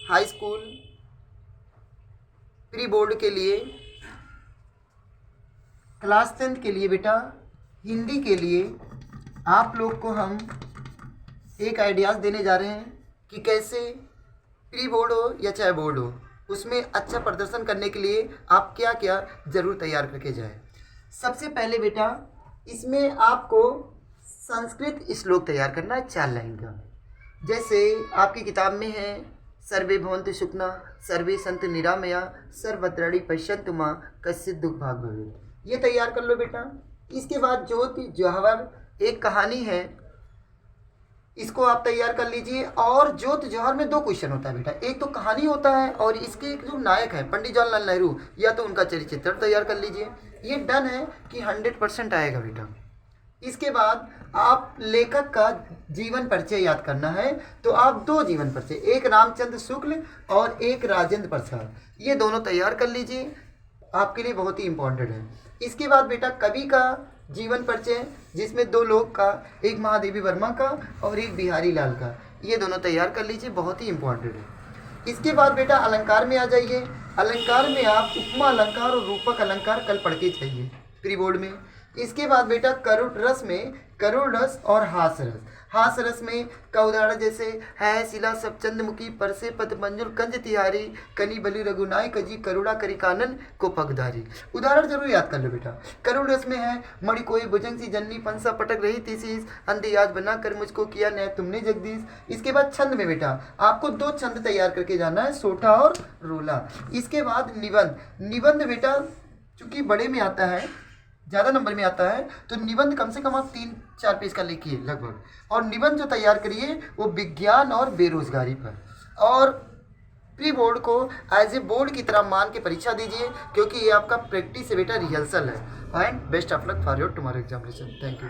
High school pre board के लिए, class 10th के लिए बेटा हिंदी के लिए आप लोग को हम एक आइडियाज़ देने जा रहे हैं कि कैसे प्री बोर्ड हो या चाहे बोर्ड हो उसमें अच्छा प्रदर्शन करने के लिए आप क्या क्या ज़रूर तैयार करके जाए। सबसे पहले बेटा इसमें आपको संस्कृत श्लोक तैयार करना है 4 लाइन का। जैसे आपकी किताब में है सर्वे भवन्तु सुखिनः सर्वे सन्तु निरामया सर्वभद्राणि पश्यन्तु मां कश्चित् दुःख भाग् भवेत्। ये तैयार कर लो बेटा। इसके बाद ज्योति जवाहर एक कहानी है, इसको आप तैयार कर लीजिए। और ज्योत जवाहर में 2 क्वेश्चन होता है बेटा, एक तो कहानी होता है और इसके एक जो नायक है पंडित जवाहरलाल नेहरू, या तो उनका चरित्र तैयार कर लीजिए। ये डन है कि 100% आएगा बेटा। इसके बाद आप लेखक का जीवन परिचय याद करना है, तो आप 2 जीवन परिचय, एक रामचंद्र शुक्ल और एक राजेंद्र प्रसाद, ये दोनों तैयार कर लीजिए, आपके लिए बहुत ही इंपॉर्टेंट है। इसके बाद बेटा कवि का जीवन परिचय जिसमें 2 लोग का, एक महादेवी वर्मा का और एक बिहारी लाल का, ये दोनों तैयार कर लीजिए, बहुत ही इंपॉर्टेंट है। इसके बाद बेटा अलंकार में आ जाइए। अलंकार में आप उपमा अलंकार और रूपक अलंकार कल पढ़ के जाइए प्री बोर्ड में। इसके बाद बेटा करुण रस में करुण रस और हास रस। हास रस में का उदाहरण जैसे है शिला सब चंद्रमुखी परसे पद मंजुल कंज तिहारी कनी बलि रघुनाय कजी करुणा करी कानन को पगधारी। उदाहरण जरूर याद कर लो बेटा। करुण रस में है मणि कोई भुजंग सी जननी पंसा पटक रही थी शीस अंधे याद बना कर मुझको किया न्याय तुमने जगदीश। इसके बाद छंद में बेटा आपको 2 छंद तैयार करके जाना है, सोठा और रोला। इसके बाद निबंध। निबंध बेटा चूंकि बड़े में आता है, ज़्यादा नंबर में आता है, तो निबंध कम से कम आप 3-4 पेज का लिखिए लगभग। और निबंध जो तैयार करिए वो विज्ञान और बेरोजगारी पर। और प्री बोर्ड को एज ए बोर्ड की तरह मान के परीक्षा दीजिए, क्योंकि ये आपका प्रैक्टिस है बेटा, रिहर्सल है। And best of luck for your tomorrow examination. Thank you.